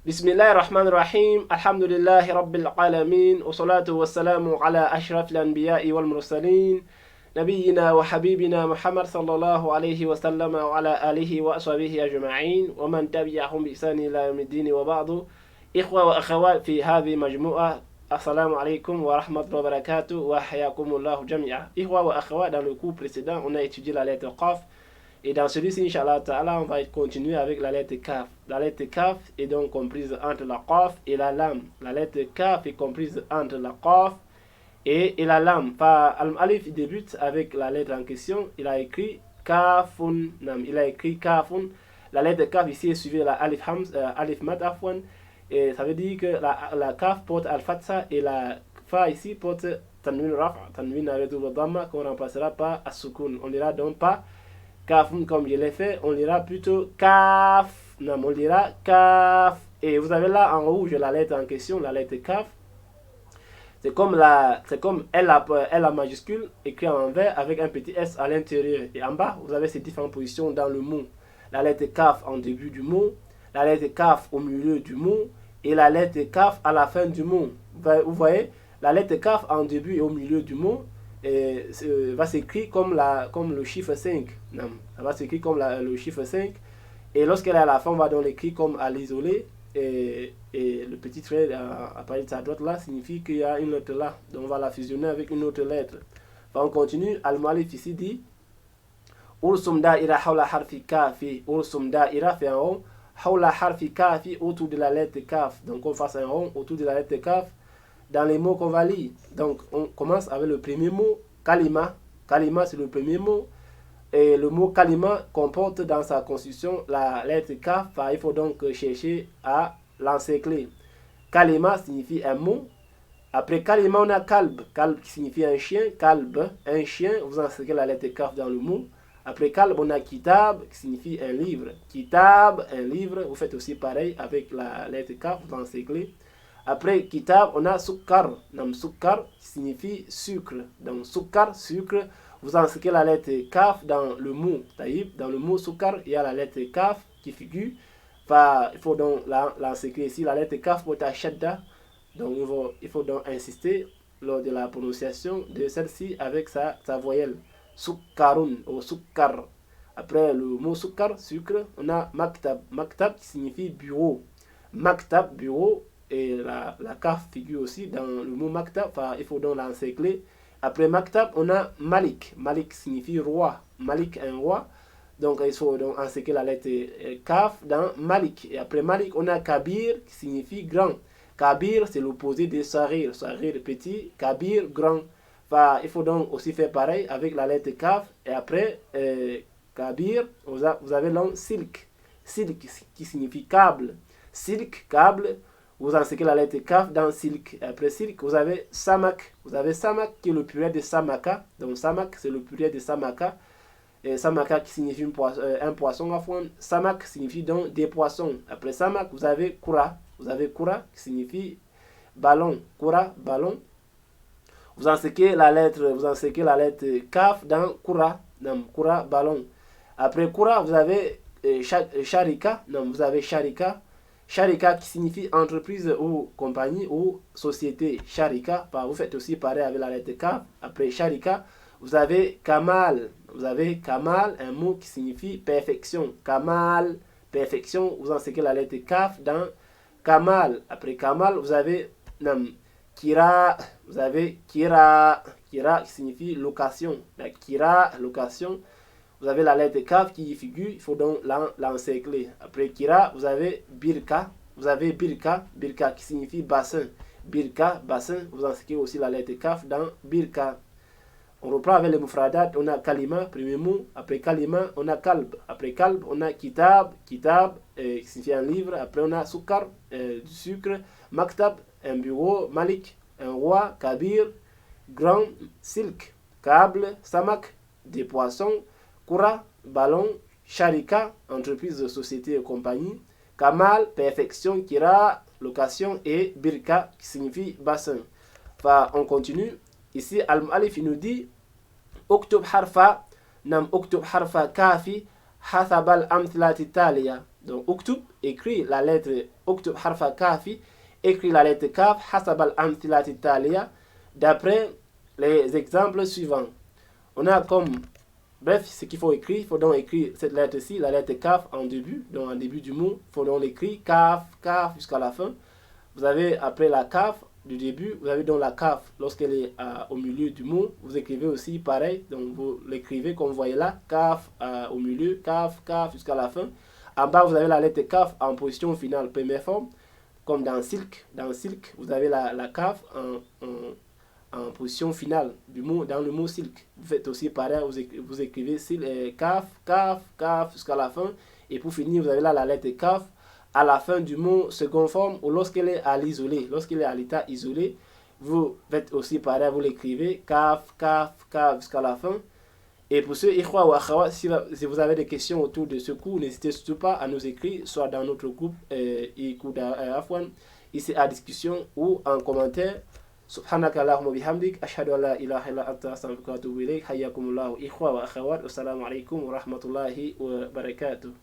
بسم الله الرحمن الرحيم الحمد لله رب العالمين والصلاة والسلام على أشرف الأنبياء والمرسلين نبينا وحبيبنا محمد صلى الله عليه وسلم وعلى آله وأصحابه أجمعين ومن تبعهم بإحسان إلى يوم الدين وبعض إخوة وأخوات في هذه مجموعة السلام عليكم ورحمة الله وبركاته وحياكم الله جميعا إخوة وأخوات. Dans le cours précédent on a étudié la lettre Qaf. Et dans celui-ci, Inch'Allah Ta'ala, on va continuer avec la lettre Kaf. La lettre Kaf est donc comprise entre la Qaf et la Lam. La lettre Kaf est comprise entre la Qaf et la Lam. Al-Alif débute avec la lettre en question. Il a écrit Kafun. Il a écrit Kafun. La lettre Kaf ici est suivie de la Alif Mat Afwan. Et ça veut dire que la Kaf porte Al-Fatsa et la Fa ici porte Tanwin Rafa. Tanwin avec double Dhamma qu'on remplacera par As-Sukun. On dira donc pas Kaf comme je l'ai fait, on lira plutôt Kaf. Non, on lira Kaf. Et vous avez là en rouge la lettre en question, la lettre Kaf. C'est comme L la majuscule écrit en vert avec un petit S à l'intérieur. Et en bas, vous avez ces différentes positions dans le mot. La lettre Kaf en début du mot, la lettre Kaf au milieu du mot et la lettre Kaf à la fin du mot. Vous voyez, la lettre Kaf en début et au milieu du mot va s'écrire comme le chiffre 5. Non, ça va s'écrire comme le chiffre 5. Et lorsqu'elle est à la fin, on va donc l'écrire comme à l'isolé. Et le petit trait à partir de sa droite là signifie qu'il y a une lettre là. Donc on va la fusionner avec une autre lettre. Enfin, on continue. Al-Mu'allif ici dit Ursum da'ira hawla harfi kafi. Ursum da'ira fait un rond. Hawla harfi kafi autour de la lettre kaf. Donc on fasse un rond autour de la lettre kaf. Dans les mots qu'on va lire. Donc, on commence avec le premier mot, kalima. Kalima, c'est le premier mot. Et le mot kalima comporte dans sa constitution la lettre kaf. Il faut donc chercher à l'encercler. Kalima signifie un mot. Après kalima, on a kalb. Kalb qui signifie un chien. Kalb, un chien. Vous encerclez la lettre kaf dans le mot. Après kalb, on a kitab qui signifie un livre. Kitab, un livre. Vous faites aussi pareil avec la lettre kaf. Vous encerclez. Après kitab, on a sukkar. Sukkar signifie sucre. Donc sukkar, sucre. Vous encerclez la lettre kaf dans le mot. Dans le mot sukkar, il y a la lettre kaf qui figure. Il faut donc l'encercler ici. La lettre kaf pour ta shadda. Donc il faut donc insister lors de la prononciation de celle-ci avec sa voyelle. Sukkarun ou sukkar. Après le mot sukkar, sucre, on a maktab. Maktab qui signifie bureau. Maktab, bureau. Et la kaf figure aussi dans le mot maktab. Il faut donc l'encercler. Après maktab, on a malik. Malik signifie roi. Malik, un roi. Donc il faut donc encercler la lettre kaf dans malik. Et après malik, on a kabir qui signifie grand. Kabir, c'est l'opposé de sarir. Sarir, petit. Kabir, grand. Il faut donc aussi faire pareil avec la lettre kaf. Et après kabir, vous avez l'on silk. Silk qui signifie câble. Silk, câble. Vous encerclez la lettre kaf dans silk. Après silk, vous avez samak. Vous avez samak qui est le pluriel de samaka. Donc samak, c'est le pluriel de samaka. Et samaka qui signifie un poisson à fond. Samak signifie donc des poissons. Après samak, vous avez kura. Vous avez kura qui signifie ballon. Kura, ballon. Vous encerclez la lettre kaf dans kura. Donc kura, ballon. Après kura, vous avez sharika. Donc vous avez sharika. Sharika qui signifie entreprise ou compagnie ou société. Sharika, vous faites aussi pareil avec la lettre K. Après Sharika, vous avez Kamal. Vous avez Kamal, un mot qui signifie perfection. Kamal, perfection. Vous encerclez la lettre Kaf dans Kamal. Après Kamal, vous avez Kira. Vous avez Kira. Kira qui signifie location. La Kira, location. Vous avez la lettre kaf qui y figure, il faut donc l'encercler. Après kira, vous avez birka. Vous avez birka, birka qui signifie bassin. Birka, bassin, vous encerclez aussi la lettre kaf dans birka. On reprend avec les mufradat, on a kalima, premier mot. Après kalima, on a kalb. Après kalb, on a kitab, kitab qui signifie un livre. Après on a sukkar, du sucre. Maktab, un bureau. Malik, un roi. Kabir, grand. Silk, câble. Samak, des poissons. Kura, ballon. Sharika, entreprise, société et compagnie. Kamal, perfection. Kira, location. Et birka, qui signifie bassin. On continue. Ici, Al-Mu'allif nous dit Uktub harfa, nam uktub harfa kafi, hasabal amthilati taliya. Donc, uktub, écrit la lettre, uktub harfa kafi, écrit la lettre kaf, hasab al-amthilati taliya, d'après les exemples suivants. On a comme, bref, ce qu'il faut écrire, il faut donc écrire cette lettre-ci, la lettre kaf en début, donc en début du mot, il faut donc l'écrire, kaf, kaf jusqu'à la fin. Vous avez après la kaf du début, vous avez donc la kaf lorsqu'elle est au milieu du mot, vous écrivez aussi pareil, donc vous l'écrivez comme vous voyez là, kaf au milieu, kaf, kaf jusqu'à la fin. En bas, vous avez la lettre kaf en position finale, première forme, comme dans silk. Dans silk, vous avez la kaf en position finale du mot, dans le mot silk. Vous faites aussi pareil, vous écrivez kaf, kaf, kaf jusqu'à la fin. Et pour finir, vous avez là la lettre kaf à la fin du mot second forme ou lorsqu'elle est à l'isolé. Lorsqu'elle est à l'état isolé, vous faites aussi pareil, vous l'écrivez kaf, kaf, kaf jusqu'à la fin. Et pour ceux, ikhwa ou akhawat, si vous avez des questions autour de ce cours, n'hésitez surtout pas à nous écrire, soit dans notre groupe Afwan, ici à discussion, ou en commentaire. Subhanaka Allahumma bihamdik, ashhadu an la ilaha illa anta astaghfiruka wa atubu ilayk. Hayyakumullahu ikhwa wa akhawat. Wassalamu alaikum wa rahmatullahi wa barakatuh.